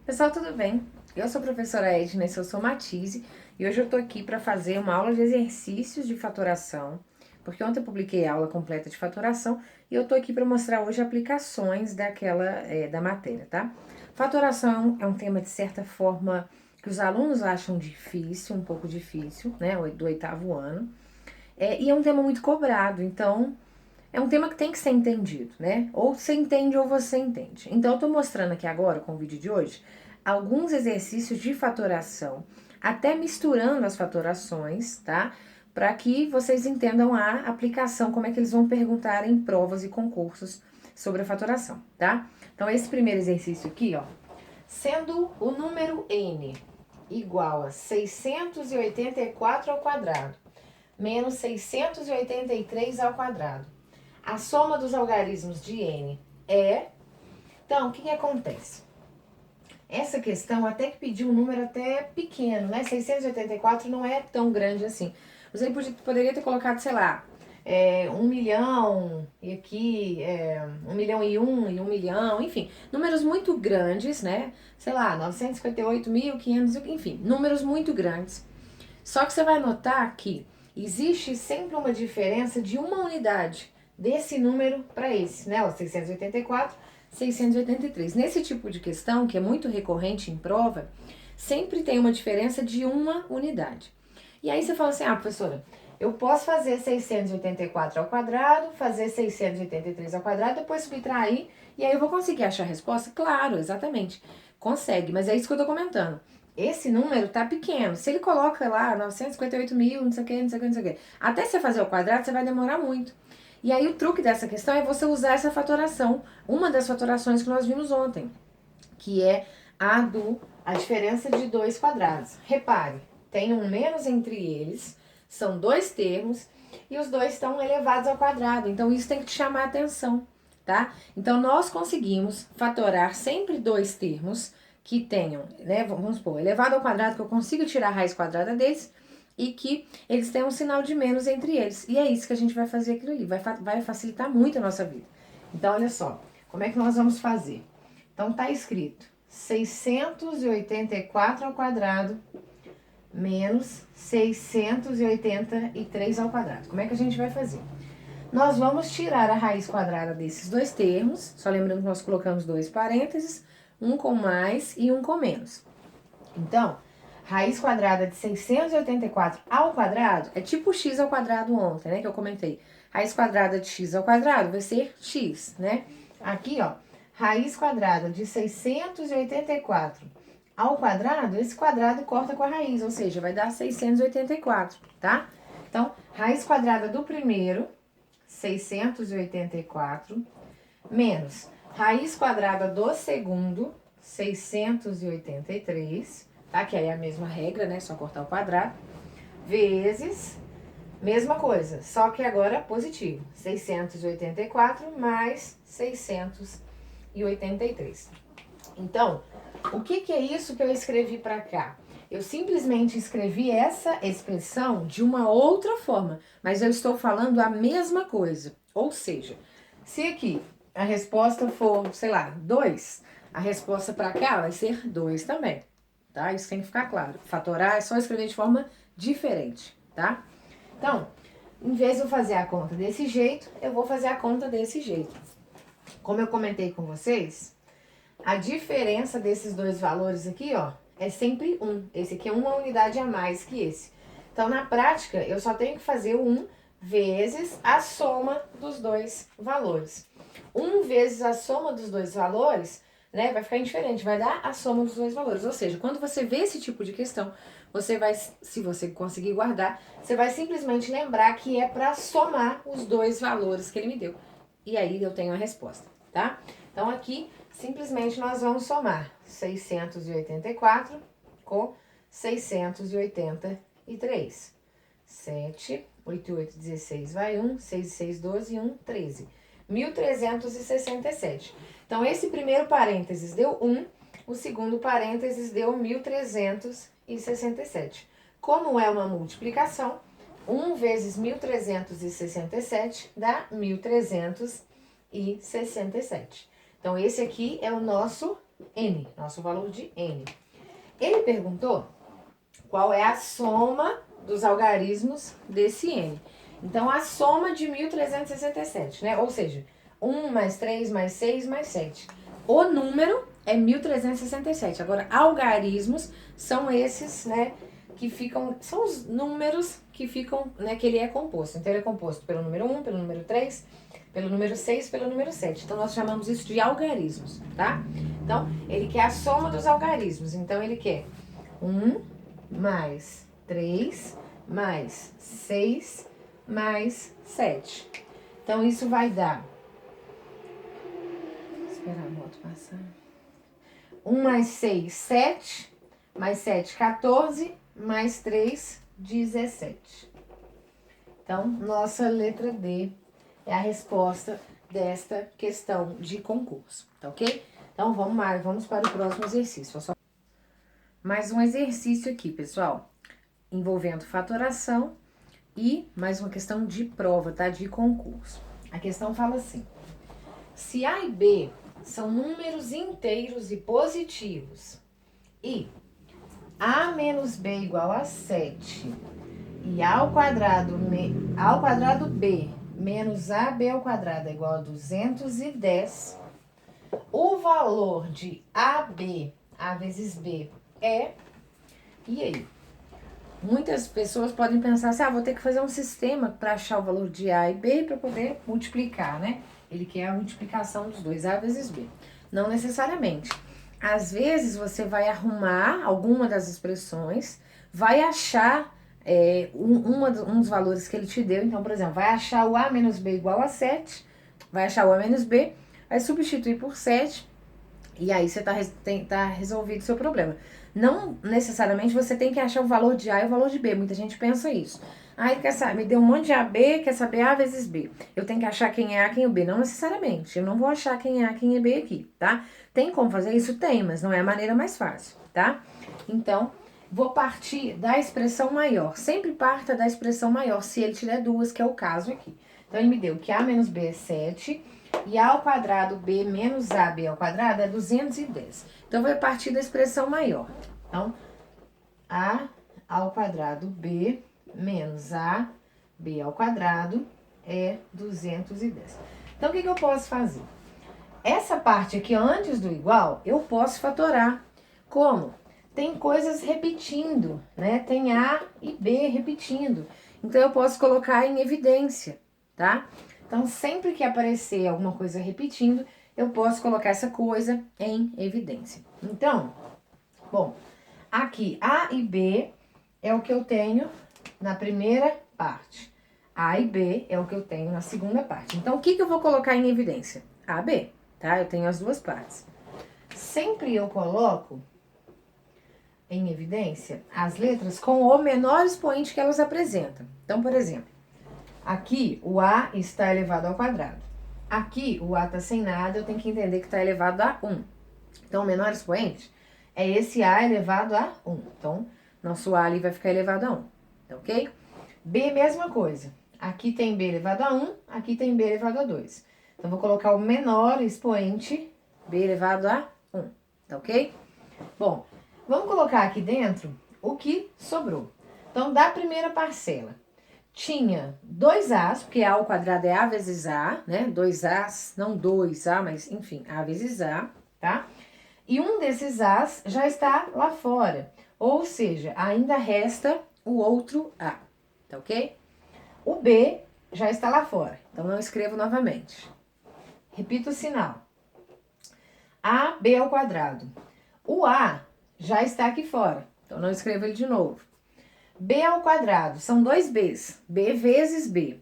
Pessoal, tudo bem? Eu sou a professora Edna, eu sou Matise e hoje eu tô aqui para fazer uma aula de exercícios de fatoração, porque ontem eu publiquei a aula completa de fatoração e eu tô aqui para mostrar hoje aplicações da matéria, tá? Fatoração é um tema de certa forma que os alunos acham difícil, um pouco difícil, né, do oitavo ano, e é um tema muito cobrado, então é um tema que tem que ser entendido, né? Ou você entende ou você entende. Então, eu tô mostrando aqui agora, com o vídeo de hoje, alguns exercícios de fatoração, até misturando as fatorações, tá? Para que vocês entendam a aplicação, como é que eles vão perguntar em provas e concursos sobre a fatoração, tá? Então, esse primeiro exercício aqui, ó, sendo o número n igual a 684 ao quadrado, menos 683 ao quadrado, a soma dos algarismos de n é... Então, o que acontece? Essa questão até que pediu um número até pequeno, né? 684 não é tão grande assim. Você poderia ter colocado, sei lá, 1 milhão, e aqui 1 milhão e 1 milhão, enfim, números muito grandes, né? Sei lá, 958.500, enfim, números muito grandes. Só que você vai notar que existe sempre uma diferença de uma unidade desse número para esse, né? O 684, 683. Nesse tipo de questão, que é muito recorrente em prova, sempre tem uma diferença de uma unidade. E aí você fala assim, professora, eu posso fazer 684 ao quadrado, fazer 683 ao quadrado, depois subtrair, e aí eu vou conseguir achar a resposta? Claro, exatamente. Consegue, mas é isso que eu tô comentando. Esse número tá pequeno. Se ele coloca lá 958 mil, não sei o que, não sei o que, não sei o que. Até você fazer o quadrado, você vai demorar muito. E aí o truque dessa questão é você usar essa fatoração, uma das fatorações que nós vimos ontem, que é a diferença de dois quadrados. Repare, tem um menos entre eles, são dois termos, e os dois estão elevados ao quadrado. Então isso tem que te chamar a atenção, tá? Então nós conseguimos fatorar sempre dois termos que tenham, né, vamos supor, elevado ao quadrado, que eu consigo tirar a raiz quadrada deles, e que eles tenham um sinal de menos entre eles. E é isso que a gente vai fazer aquilo ali, vai facilitar muito a nossa vida. Então, olha só, como é que nós vamos fazer? Então, tá escrito 684 ao quadrado menos 683 ao quadrado. Como é que a gente vai fazer? Nós vamos tirar a raiz quadrada desses dois termos, só lembrando que nós colocamos dois parênteses, um com mais e um com menos. Então, raiz quadrada de 684 ao quadrado é tipo x ao quadrado ontem, né, que eu comentei. Raiz quadrada de x ao quadrado vai ser x, né? Aqui, ó, raiz quadrada de 684 ao quadrado, esse quadrado corta com a raiz, ou seja, vai dar 684, tá? Então, raiz quadrada do primeiro, 684, menos raiz quadrada do segundo, 683, tá? Que aí é a mesma regra, né? Só cortar o quadrado. Vezes, mesma coisa, só que agora positivo. 684 mais 683. Então, o que é isso que eu escrevi para cá? Eu simplesmente escrevi essa expressão de uma outra forma, mas eu estou falando a mesma coisa. Ou seja, se aqui a resposta for, sei lá, 2, a resposta para cá vai ser 2 também, tá? Isso tem que ficar claro. Fatorar é só escrever de forma diferente, tá? Então, em vez de eu fazer a conta desse jeito, eu vou fazer a conta desse jeito. Como eu comentei com vocês, a diferença desses dois valores aqui, ó, é sempre 1. Esse aqui é uma unidade a mais que esse. Então, na prática, eu só tenho que fazer o 1 vezes a soma dos dois valores. 1 vezes a soma dos dois valores, né, vai ficar indiferente, vai dar a soma dos dois valores. Ou seja, quando você vê esse tipo de questão, você vai, se você conseguir guardar, você vai simplesmente lembrar que é para somar os dois valores que ele me deu. E aí eu tenho a resposta, tá? Então, aqui, simplesmente nós vamos somar 684 com 683. 7, 8, 8, 16, vai 1, 6, 6, 12, 1, 13. 1367. Então, esse primeiro parênteses deu 1, o segundo parênteses deu 1367. Como é uma multiplicação, 1 vezes 1367 dá 1367. Então, esse aqui é o nosso N, nosso valor de N. Ele perguntou qual é a soma dos algarismos desse N. Então, a soma de 1367, né? Ou seja, 1 mais 3 mais 6 mais 7. O número é 1367. Agora, algarismos são esses, né, que ficam, são os números que ficam, né, que ele é composto. Então, ele é composto pelo número 1, pelo número 3, pelo número 6, pelo número 7. Então, nós chamamos isso de algarismos, tá? Então, ele quer a soma dos algarismos. Então, ele quer 1 mais 3 mais 6 mais 7. Então, isso vai dar... Vou esperar a moto passar. 1 mais 6, 7. Mais 7, 14. Mais 3, 17. Então, nossa letra D é a resposta desta questão de concurso, tá ok? Então, vamos para o próximo exercício. Mais um exercício aqui, pessoal, envolvendo fatoração e mais uma questão de prova, tá? De concurso. A questão fala assim: se A e B são números inteiros e positivos e A menos B igual a 7 e A ao quadrado B menos AB ao quadrado é igual a 210, o valor de AB, A vezes B, é... E aí? Muitas pessoas podem pensar assim, vou ter que fazer um sistema para achar o valor de A e B para poder multiplicar, né? Ele quer a multiplicação dos dois, A vezes B. Não necessariamente. Às vezes você vai arrumar alguma das expressões, vai achar um dos valores que ele te deu. Então, por exemplo, vai achar o A menos B igual a 7, vai achar o A menos B, vai substituir por 7, e aí você tá resolvido o seu problema. Não necessariamente você tem que achar o valor de A e o valor de B. Muita gente pensa isso. Ele quer saber, me deu um monte de AB, quer saber A vezes B. Eu tenho que achar quem é A, quem é o B. Não necessariamente. Eu não vou achar quem é A, quem é B aqui, tá? Tem como fazer isso? Tem, mas não é a maneira mais fácil, tá? Então, vou partir da expressão maior. Sempre parta da expressão maior, se ele tiver duas, que é o caso aqui. Então, ele me deu que A menos B é 7 e A ao quadrado B menos AB ao quadrado é 210. Então, vai partir da expressão maior. Então, A ao quadrado B menos AB ao quadrado é 210. Então, o que eu posso fazer? Essa parte aqui, antes do igual, eu posso fatorar. Como? Tem coisas repetindo, né? Tem A e B repetindo. Então, eu posso colocar em evidência, tá? Então, sempre que aparecer alguma coisa repetindo, eu posso colocar essa coisa em evidência. Então, bom, aqui A e B é o que eu tenho na primeira parte. A e B é o que eu tenho na segunda parte. Então, o que eu vou colocar em evidência? A, B, tá? Eu tenho as duas partes. Sempre eu coloco em evidência as letras com o menor expoente que elas apresentam. Então, por exemplo, aqui o A está elevado ao quadrado. Aqui o A está sem nada, eu tenho que entender que está elevado a 1. Então, o menor expoente é esse A elevado a 1. Então, nosso A ali vai ficar elevado a 1. Tá ok? B, mesma coisa. Aqui tem B elevado a 1, aqui tem B elevado a 2. Então, vou colocar o menor expoente, B elevado a 1. Tá ok? Bom, vamos colocar aqui dentro o que sobrou. Então, da primeira parcela, tinha 2 A's, porque A ao quadrado é A vezes A, né? 2 A's, não 2A, mas enfim, A vezes A, tá? E um desses A's já está lá fora, ou seja, ainda resta o outro A, tá ok? O B já está lá fora, então não escrevo novamente. Repito o sinal. AB ao quadrado. O A já está aqui fora, então não escrevo ele de novo. B ao quadrado, são 2 B's, B vezes B.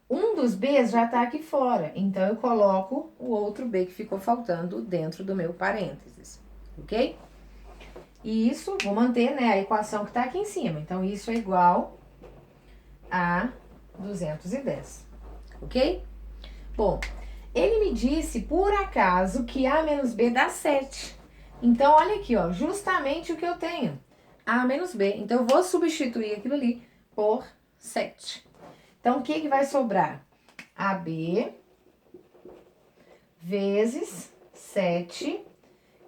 Um dos B's já está aqui fora, então eu coloco o outro B que ficou faltando dentro do meu parênteses, ok? E isso, vou manter, né, a equação que está aqui em cima. Então, isso é igual a 210, ok? Bom, ele me disse, por acaso, que A menos B dá 7. Então, olha aqui, ó, justamente o que eu tenho. A menos B. Então, eu vou substituir aquilo ali por 7. Então, o que vai sobrar? AB vezes 7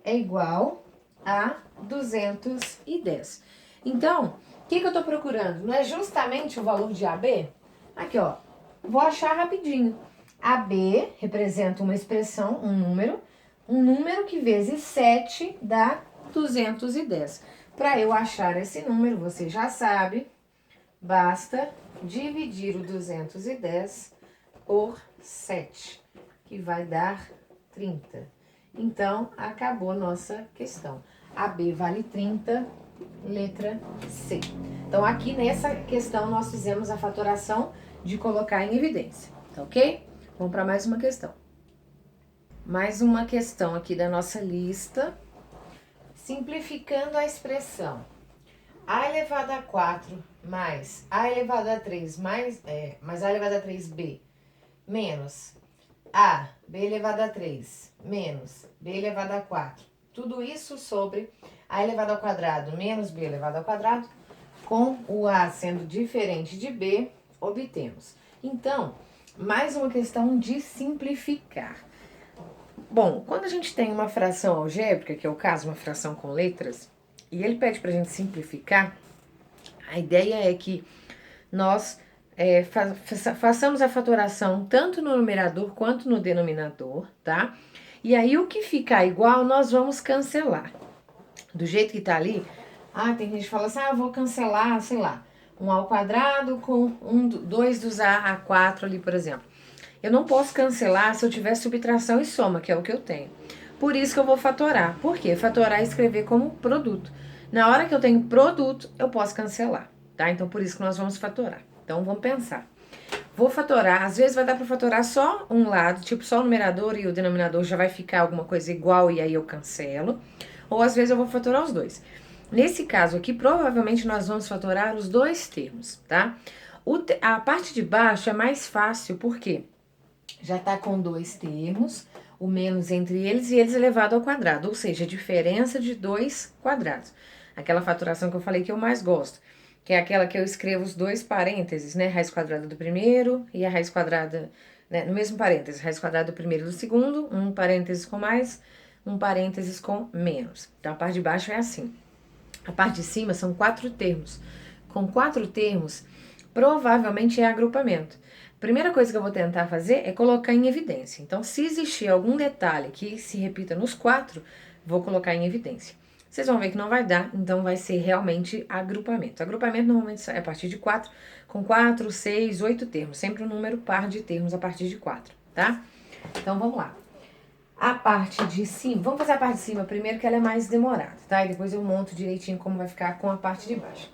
é igual a 210. Então, o que eu tô procurando? Não é justamente o valor de AB? Aqui, ó. Vou achar rapidinho. AB representa uma expressão, um número que vezes 7 dá 210. Para eu achar esse número, você já sabe, basta dividir o 210 por 7, que vai dar 30. Então, acabou nossa questão. AB vale 30, letra C. Então, aqui nessa questão, nós fizemos a fatoração de colocar em evidência, tá ok? Vamos para mais uma questão. Mais uma questão aqui da nossa lista. Simplificando a expressão a elevado a 4 mais a elevado a 3 mais a elevado a 3b menos a b elevado a 3 menos b elevado a 4. Tudo isso sobre a elevado ao quadrado menos b elevado ao quadrado, com o a sendo diferente de b, obtemos. Então, mais uma questão de simplificar. Bom, quando a gente tem uma fração algébrica, que é o caso, uma fração com letras, e ele pede pra gente simplificar, a ideia é que nós façamos a fatoração tanto no numerador quanto no denominador, tá? E aí o que ficar igual, nós vamos cancelar. Do jeito que tá ali, tem gente que fala assim, eu vou cancelar, sei lá, 1 ao quadrado com 2 dos a 4 ali, por exemplo. Eu não posso cancelar se eu tiver subtração e soma, que é o que eu tenho. Por isso que eu vou fatorar. Por quê? Fatorar é escrever como produto. Na hora que eu tenho produto, eu posso cancelar, tá? Então, por isso que nós vamos fatorar. Então, vamos pensar. Vou fatorar, às vezes vai dar para fatorar só um lado, tipo só o numerador e o denominador já vai ficar alguma coisa igual e aí eu cancelo. Ou às vezes eu vou fatorar os dois. Nesse caso aqui, provavelmente nós vamos fatorar os dois termos, tá? A parte de baixo é mais fácil, por quê? Já tá com dois termos, o menos entre eles e eles elevado ao quadrado, ou seja, a diferença de 2 quadrados. Aquela fatoração que eu falei que eu mais gosto, que é aquela que eu escrevo os dois parênteses, né? Raiz quadrada do primeiro e a raiz quadrada, né? No mesmo parêntese, raiz quadrada do primeiro e do segundo, um parênteses com mais, um parênteses com menos. Então, a parte de baixo é assim. A parte de cima são 4 termos. Com 4 termos, provavelmente é agrupamento. Primeira coisa que eu vou tentar fazer é colocar em evidência. Então, se existir algum detalhe que se repita nos 4, vou colocar em evidência. Vocês vão ver que não vai dar, então vai ser realmente agrupamento. Agrupamento normalmente é a partir de 4, com 4, 6, 8 termos. Sempre um número par de termos a partir de 4, tá? Então, vamos lá. A parte de cima, vamos fazer a parte de cima primeiro, que ela é mais demorada, tá? E depois eu monto direitinho como vai ficar com a parte de baixo.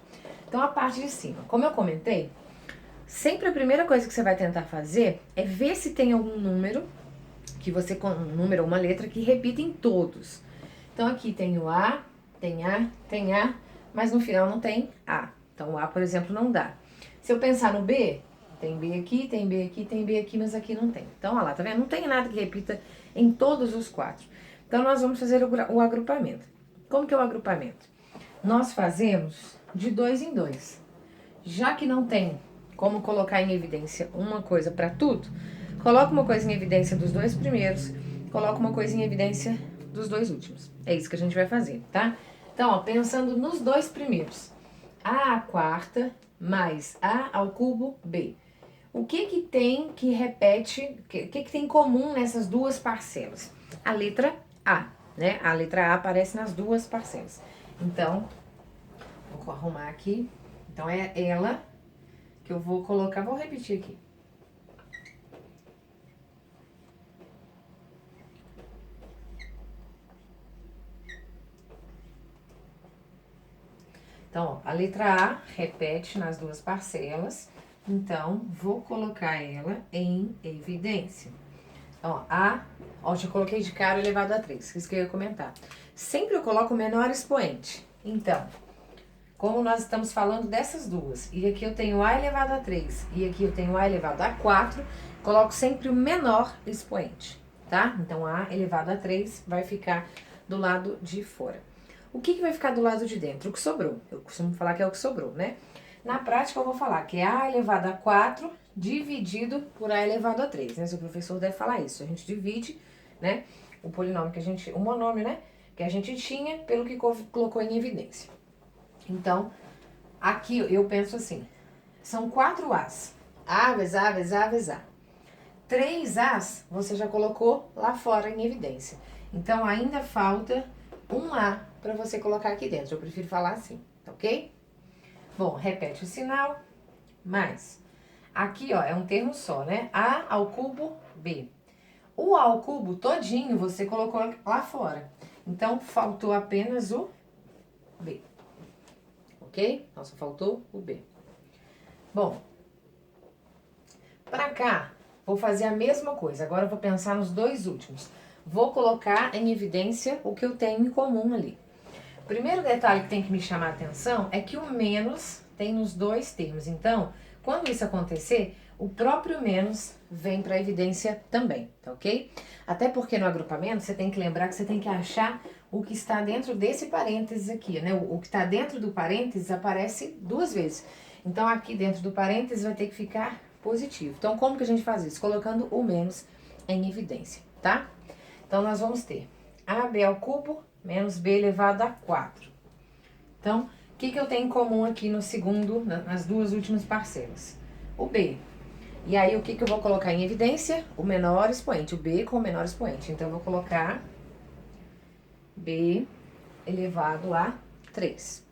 Então, a parte de cima, como eu comentei, sempre a primeira coisa que você vai tentar fazer é ver se tem algum número, um número ou uma letra que repita em todos. Então, aqui tem o A, tem A, mas no final não tem A. Então, o A, por exemplo, não dá. Se eu pensar no B, tem B aqui, tem B aqui, tem B aqui, mas aqui não tem. Então, olha lá, tá vendo? Não tem nada que repita em todos os 4. Então, nós vamos fazer o agrupamento. Como que é o agrupamento? Nós fazemos de 2 em 2. Já que não tem como colocar em evidência uma coisa para tudo, coloca uma coisa em evidência dos 2 primeiros, coloca uma coisa em evidência dos 2 últimos. É isso que a gente vai fazer, tá? Então, ó, pensando nos 2 primeiros. A à quarta mais A ao cubo B. O que tem que repete, o que tem em comum nessas duas parcelas? A letra A, né? A letra A aparece nas duas parcelas. Então, vou arrumar aqui. Então, é ela que eu vou colocar, vou repetir aqui. Então, ó, a letra A repete nas duas parcelas. Então, vou colocar ela em evidência. Ó, já coloquei de cara elevado a 3, isso que eu ia comentar. Sempre eu coloco o menor expoente. Então, como nós estamos falando dessas duas, e aqui eu tenho A elevado a 3, e aqui eu tenho A elevado a 4, coloco sempre o menor expoente, tá? Então, A elevado a 3 vai ficar do lado de fora. O que vai ficar do lado de dentro? O que sobrou. Eu costumo falar que é o que sobrou, né? Na prática, eu vou falar que é A elevado a 4 dividido por A elevado a 3, né? Seu professor deve falar isso. A gente divide, né? O polinômio que a gente... O monômio, né? que a gente tinha pelo que colocou em evidência. Então, aqui eu penso assim, são 4 As. A vezes A, vezes A, vezes A. 3 As você já colocou lá fora em evidência. Então, ainda falta um A para você colocar aqui dentro. Eu prefiro falar assim, tá ok? Bom, repete o sinal, mais. Aqui, ó, é um termo só, né? A ao cubo, B. O A ao cubo todinho você colocou lá fora. Então, faltou apenas o B. Ok? Nossa, faltou o B. Bom, pra cá, vou fazer a mesma coisa. Agora eu vou pensar nos dois últimos. Vou colocar em evidência o que eu tenho em comum ali. O primeiro detalhe que tem que me chamar a atenção é que o menos tem nos dois termos. Então, quando isso acontecer, o próprio menos vem para a evidência também, tá ok? Até porque no agrupamento você tem que lembrar que você tem que achar o que está dentro desse parênteses aqui, né? O que está dentro do parênteses aparece 2 vezes. Então, aqui dentro do parênteses vai ter que ficar positivo. Então, como que a gente faz isso? Colocando o menos em evidência, tá? Então, nós vamos ter AB ao cubo menos B elevado a 4. Então, o que eu tenho em comum aqui no segundo, nas duas últimas parcelas? O B. E aí, o que eu vou colocar em evidência? O menor expoente, o B com o menor expoente. Então, eu vou colocar B elevado a 3,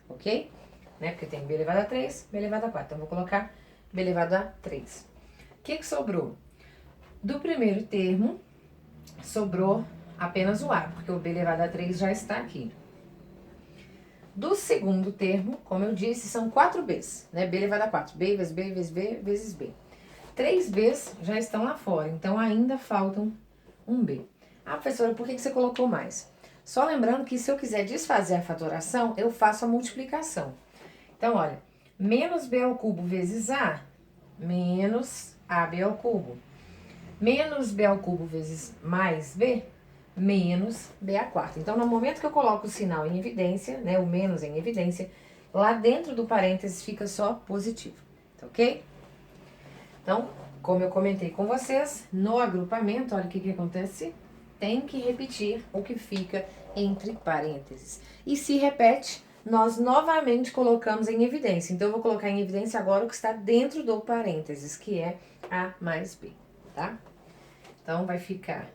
ok? Né? Porque tem B elevado a 3, B elevado a 4. Então, eu vou colocar B elevado a 3. O que sobrou? Do primeiro termo, sobrou apenas o A, porque o B elevado a 3 já está aqui. Do segundo termo, como eu disse, são 4 Bs, né? B elevado a 4. B vezes B vezes B vezes B. 3 Bs já estão lá fora, então ainda faltam um B. Ah, professora, por que você colocou mais? Só lembrando que se eu quiser desfazer a fatoração, eu faço a multiplicação. Então, olha, menos B ao cubo vezes A, menos AB ao cubo. Menos B ao cubo vezes mais B, menos B a quarta. Então, no momento que eu coloco o sinal em evidência, né, o menos em evidência, lá dentro do parênteses fica só positivo, tá ok? Então, como eu comentei com vocês, no agrupamento, olha o que acontece, tem que repetir o que fica entre parênteses. E se repete, nós novamente colocamos em evidência. Então, eu vou colocar em evidência agora o que está dentro do parênteses, que é A mais B, tá? Então, vai ficar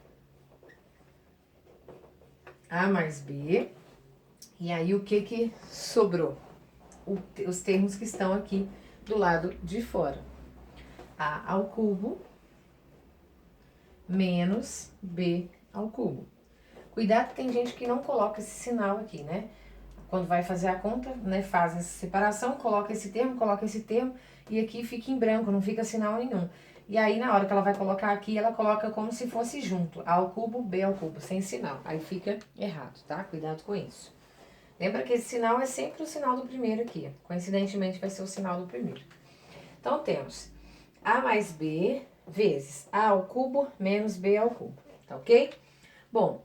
A mais B. E aí, o que sobrou? Os termos que estão aqui do lado de fora. A ao cubo menos B ao cubo. Cuidado que tem gente que não coloca esse sinal aqui, né? Quando vai fazer a conta, né, faz essa separação, coloca esse termo, e aqui fica em branco, não fica sinal nenhum. E aí, na hora que ela vai colocar aqui, ela coloca como se fosse junto, A ao cubo, B ao cubo, sem sinal. Aí fica errado, tá? Cuidado com isso. Lembra que esse sinal é sempre o sinal do primeiro aqui. Coincidentemente, vai ser o sinal do primeiro. Então, temos A mais B vezes A ao cubo menos B ao cubo, tá ok? Bom,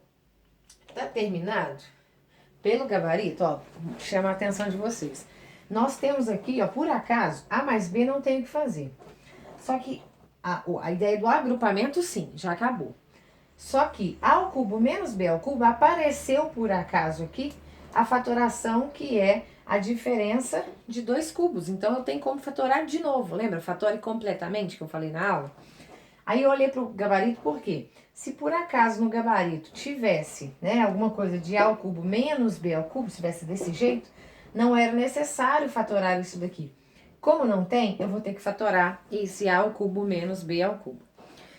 tá terminado? Pelo gabarito, ó, chama a atenção de vocês. Nós temos aqui, ó, por acaso, A mais B não tem o que fazer. Só que a ideia do agrupamento, sim, já acabou. Só que A ao cubo menos B ao cubo apareceu por acaso aqui a fatoração, que é a diferença de 2 cubos. Então, eu tenho como fatorar de novo. Lembra? Fatore completamente, que eu falei na aula? Aí, eu olhei pro gabarito, por quê? Se por acaso no gabarito tivesse, né, alguma coisa de A ao cubo menos B ao cubo, se tivesse desse jeito, não era necessário fatorar isso daqui. Como não tem, eu vou ter que fatorar esse A ao cubo menos B ao cubo.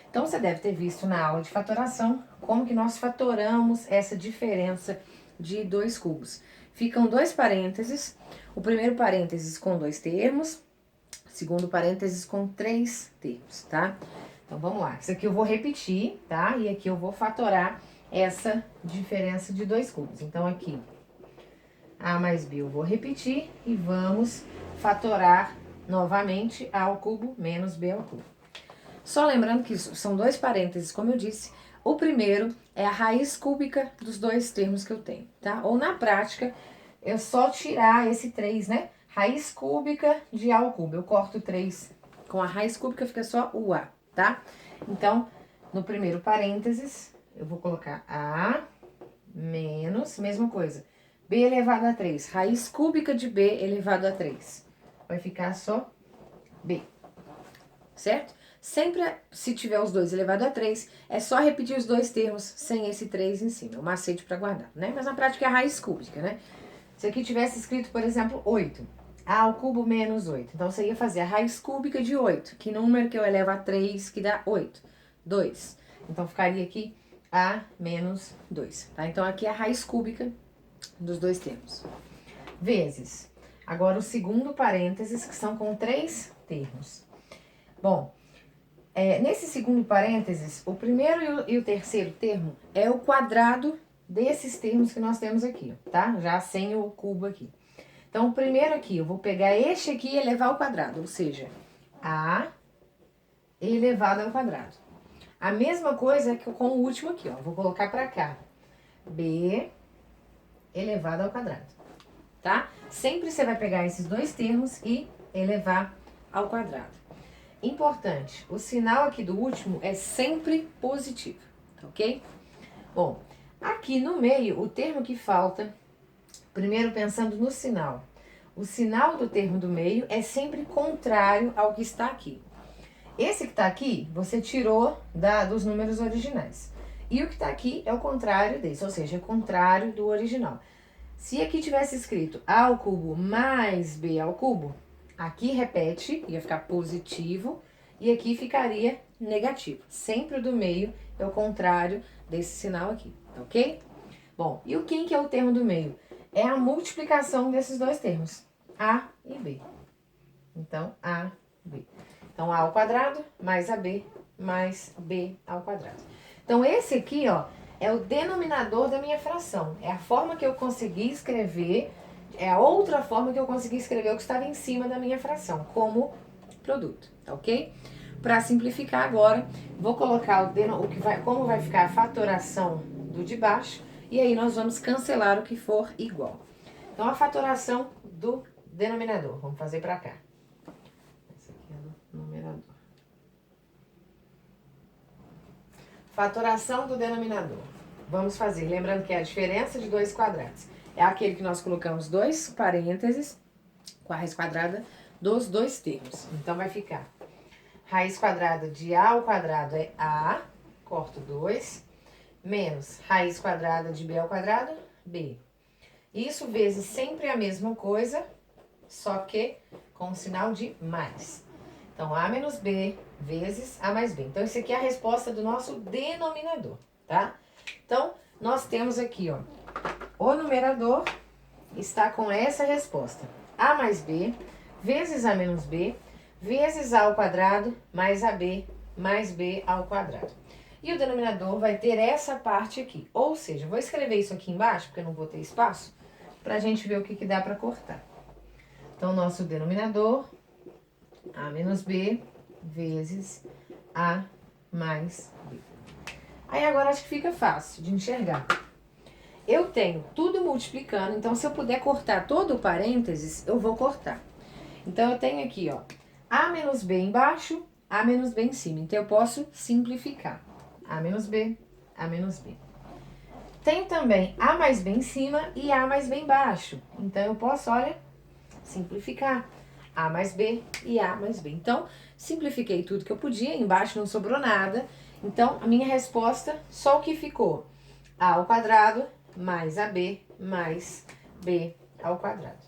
Então, você deve ter visto na aula de fatoração como que nós fatoramos essa diferença de 2 cubos. Ficam 2 parênteses, o primeiro parênteses com 2 termos, o segundo parênteses com 3 termos, tá? Então, vamos lá. Isso aqui eu vou repetir, tá? E aqui eu vou fatorar essa diferença de 2 cubos. Então, aqui, A mais B eu vou repetir e vamos fatorar novamente A ao cubo menos B ao cubo. Só lembrando que são 2 parênteses, como eu disse. O primeiro é a raiz cúbica dos 2 termos que eu tenho, tá? Ou na prática, eu só tirar esse 3, né? Raiz cúbica de A ao cubo. Eu corto 3 com a raiz cúbica, fica só o A, tá? Então, no primeiro parênteses, eu vou colocar A menos, mesma coisa, b elevado a 3. Raiz cúbica de b elevado a 3. Vai ficar só b, certo? Sempre, se tiver os dois elevado a 3, é só repetir os dois termos sem esse 3 em cima. É um macete para guardar, né? Mas na prática é a raiz cúbica, né? Se aqui tivesse escrito, por exemplo, 8. A ao cubo menos 8. Então, você ia fazer a raiz cúbica de 8. Que número que eu elevo a 3 que dá 8? 2. Então, ficaria aqui a menos 2, tá? Então, aqui é a raiz cúbica dos dois termos. Vezes. Agora, o segundo parênteses, que são com 3 termos. Bom, nesse segundo parênteses, o primeiro e o terceiro termo é o quadrado desses termos que nós temos aqui, tá? Já sem o cubo aqui. Então, o primeiro aqui, eu vou pegar este aqui e elevar ao quadrado, ou seja, A elevado ao quadrado. A mesma coisa que com o último aqui, ó. Vou colocar pra cá. B elevado ao quadrado, tá? Sempre você vai pegar esses dois termos e elevar ao quadrado. Importante, o sinal aqui do último é sempre positivo, ok? Bom, aqui no meio, o termo que falta, primeiro pensando no sinal. O sinal do termo do meio é sempre contrário ao que está aqui. Esse que está aqui, você tirou dos números originais. E o que está aqui é o contrário desse, ou seja, é o contrário do original. Se aqui tivesse escrito A ao cubo mais B ao cubo, aqui repete, ia ficar positivo, e aqui ficaria negativo. Sempre o do meio é o contrário desse sinal aqui, ok? Bom, e quem que é o termo do meio? É a multiplicação desses dois termos, A e B. Então, A, B. Então, A ao quadrado mais AB mais B ao quadrado. Então, esse aqui, ó, é o denominador da minha fração. É a forma que eu consegui escrever, é a outra forma que eu consegui escrever o que estava em cima da minha fração, como produto, ok? Para simplificar agora, vou colocar como vai ficar a fatoração do de baixo, e aí nós vamos cancelar o que for igual. Então, a fatoração do denominador, vamos fazer para cá. Esse aqui é do numerador. Fatoração do denominador. Vamos fazer, lembrando que é a diferença de dois quadrados. É aquele que nós colocamos dois parênteses com a raiz quadrada dos dois termos. Então, vai ficar raiz quadrada de A ao quadrado é A, corto 2, menos raiz quadrada de B ao quadrado, B. Isso vezes sempre a mesma coisa, só que com o sinal de mais. Então, A menos B vezes A mais B. Então, isso aqui é a resposta do nosso denominador, tá? Então, nós temos aqui, ó, o numerador está com essa resposta. A mais B vezes A menos B vezes A ao quadrado mais AB mais B ao quadrado. E o denominador vai ter essa parte aqui. Ou seja, vou escrever isso aqui embaixo, porque eu não vou ter espaço, pra gente ver o que dá pra cortar. Então, nosso denominador, A menos B vezes A mais B. Aí agora acho que fica fácil de enxergar. Eu tenho tudo multiplicando, então se eu puder cortar todo o parênteses, eu vou cortar. Então, eu tenho aqui, ó, A menos B embaixo, A menos B em cima. Então, eu posso simplificar. A menos B, A menos B. Tem também A mais B em cima e A mais B embaixo. Então, eu posso, olha, simplificar. A mais B e A mais B. Então, simplifiquei tudo que eu podia, embaixo não sobrou nada. Então, a minha resposta, só o que ficou, A ao quadrado mais AB mais B ao quadrado.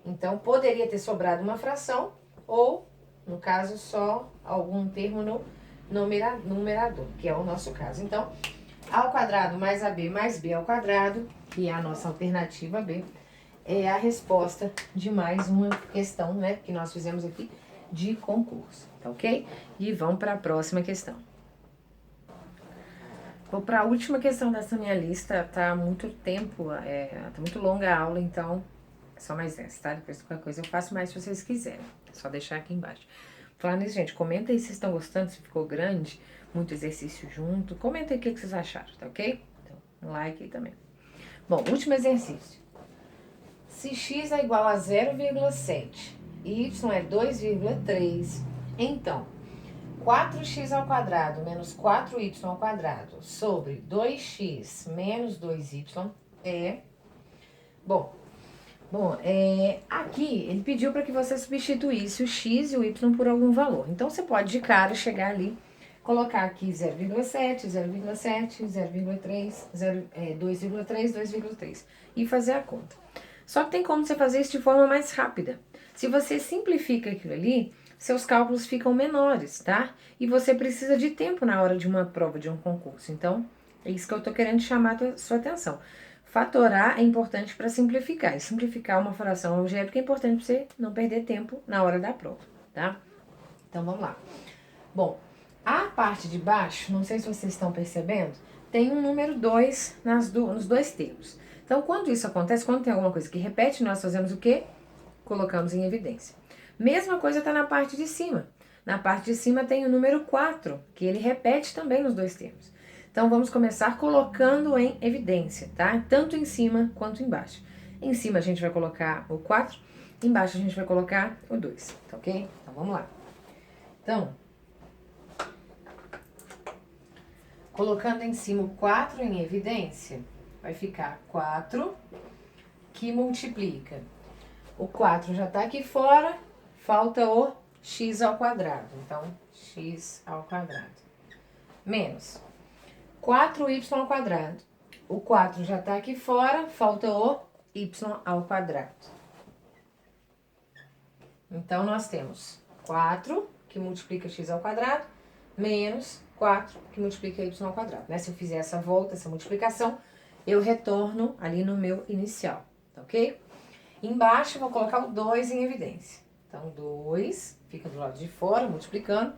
Então, poderia ter sobrado uma fração ou, no caso, só algum termo no numerador, que é o nosso caso. Então, A ao quadrado mais AB mais B ao quadrado, que é a nossa alternativa B, é a resposta de mais uma questão, né, que nós fizemos aqui de concurso, tá ok? E vamos para a próxima questão. Vou para a última questão dessa minha lista, tá muito tempo, tá muito longa a aula, então é só mais essa, tá? Depois qualquer coisa eu faço mais se vocês quiserem, é só deixar aqui embaixo. Falando nisso, gente, comenta aí se vocês estão gostando, se ficou grande, muito exercício junto, comenta aí o que vocês acharam, tá ok? Então, um like aí também. Bom, último exercício. Se x é igual a 0,7 e y é 2,3, então, 4x ao quadrado menos 4y ao quadrado sobre 2x menos 2y é... Aqui ele pediu para que você substituísse o x e o y por algum valor. Então, você pode de cara chegar ali, colocar aqui 0,7, 0,7, 0,3, 2,3, 2,3 e fazer a conta. Só que tem como você fazer isso de forma mais rápida. Se você simplifica aquilo ali, seus cálculos ficam menores, tá? E você precisa de tempo na hora de uma prova, de um concurso. Então, é isso que eu tô querendo chamar a sua atenção. Fatorar é importante para simplificar. E simplificar uma fração algébrica é importante para você não perder tempo na hora da prova, tá? Então, vamos lá. Bom, a parte de baixo, não sei se vocês estão percebendo, tem um número 2 nos dois termos. Então, quando isso acontece, quando tem alguma coisa que repete, nós fazemos o quê? Colocamos em evidência. Mesma coisa está na parte de cima. Na parte de cima tem o número 4, que ele repete também nos dois termos. Então, vamos começar colocando em evidência, tá? Tanto em cima quanto embaixo. Em cima a gente vai colocar o 4, embaixo a gente vai colocar o 2, tá ok? Então, vamos lá. Então, colocando em cima o 4 em evidência, vai ficar 4 que multiplica. O 4 já está aqui fora, falta o x ao quadrado. Então, x ao quadrado. Menos 4y ao quadrado. O 4 já está aqui fora, falta o y ao quadrado. Então, nós temos 4, que multiplica x ao quadrado, menos 4, que multiplica y ao quadrado. Né? Se eu fizer essa volta, essa multiplicação, eu retorno ali no meu inicial, tá ok? Embaixo, eu vou colocar o 2 em evidência. Então, 2 fica do lado de fora, multiplicando.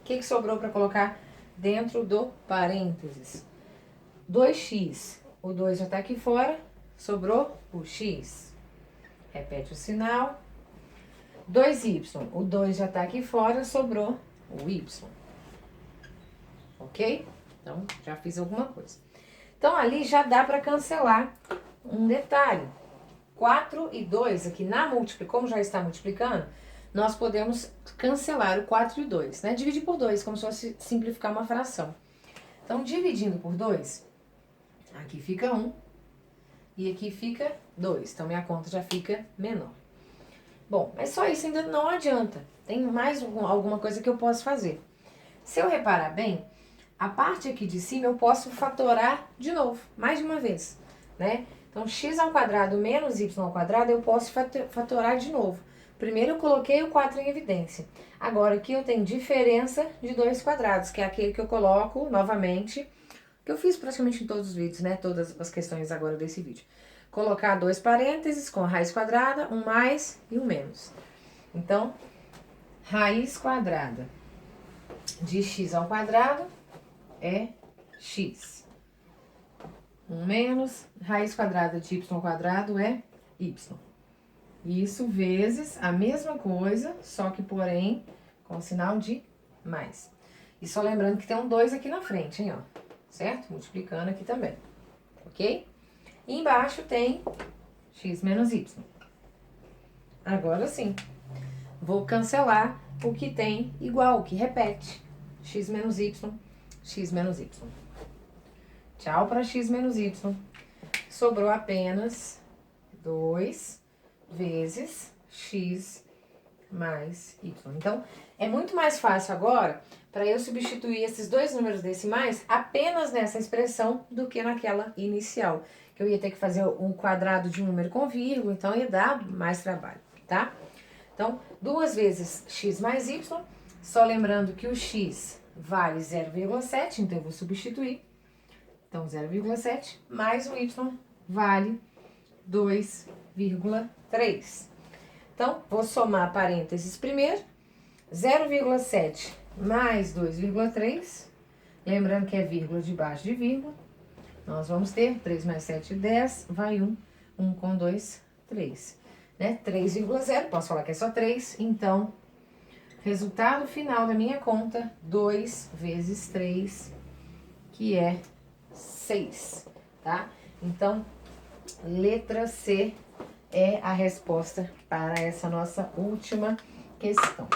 O que sobrou para colocar dentro do parênteses? 2x. O 2 já está aqui fora, sobrou o x. Repete o sinal. 2y. O 2 já está aqui fora, sobrou o y. Ok? Então, já fiz alguma coisa. Então, ali já dá para cancelar um detalhe. 4 e 2, aqui na múltipla, como já está multiplicando, nós podemos cancelar o 4 e o 2, né? Dividir por 2, como se fosse simplificar uma fração. Então, dividindo por 2, aqui fica 1 e aqui fica 2. Então, minha conta já fica menor. Bom, mas só isso ainda não adianta. Tem mais alguma coisa que eu posso fazer. Se eu reparar bem, a parte aqui de cima eu posso fatorar de novo, mais de uma vez, né? Então, x ao quadrado menos y ao quadrado eu posso fatorar de novo. Primeiro eu coloquei o 4 em evidência. Agora aqui eu tenho diferença de 2 quadrados, que é aquele que eu coloco novamente, que eu fiz praticamente em todos os vídeos, né? Todas as questões agora desse vídeo. Colocar 2 parênteses com raiz quadrada, um mais e um menos. Então, raiz quadrada de x ao quadrado é x. 1 menos raiz quadrada de y ao quadrado é y. Isso vezes a mesma coisa, só que porém com sinal de mais. E só lembrando que tem um 2 aqui na frente, hein, ó. Certo? Multiplicando aqui também. Ok? E embaixo tem x menos y. Agora sim, vou cancelar o que tem igual, o que repete. X menos y, x menos y. Tchau para x menos y. Sobrou apenas 2 vezes x mais y. Então, é muito mais fácil agora para eu substituir esses dois números decimais apenas nessa expressão do que naquela inicial. Que eu ia ter que fazer um quadrado de um número com vírgula, então ia dar mais trabalho, tá? Então, 2 vezes x mais y, só lembrando que o x vale 0,7, então eu vou substituir. Então, 0,7 mais o y vale 2,3. Então, vou somar parênteses primeiro. 0,7 mais 2,3. Lembrando que é vírgula debaixo de vírgula. Nós vamos ter 3 mais 7, 10. Vai 1. 1 com 2, 3. Né? 3,0. Posso falar que é só 3. Então, resultado final da minha conta, 2 vezes 3, que é 6, tá? Então, letra C é a resposta para essa nossa última questão.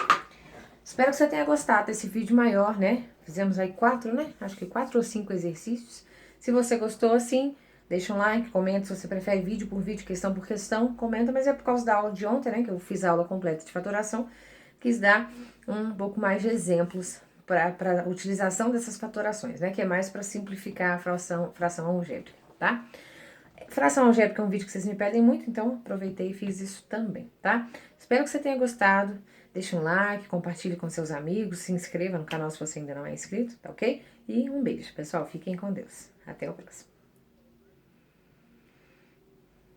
Espero que você tenha gostado desse vídeo maior, né? Fizemos aí 4, né? Acho que 4 ou 5 exercícios. Se você gostou, assim, deixa um like, comenta se você prefere vídeo por vídeo, questão por questão. Comenta, mas é por causa da aula de ontem, né? Que eu fiz a aula completa de fatoração. Quis dar um pouco mais de exemplos para a utilização dessas fatorações, né? Que é mais para simplificar a fração algébrica, tá? Fração algébrica é um vídeo que vocês me pedem muito, então aproveitei e fiz isso também, tá? Espero que você tenha gostado. Deixe um like, compartilhe com seus amigos, se inscreva no canal se você ainda não é inscrito, tá ok? E um beijo, pessoal. Fiquem com Deus. Até o próximo.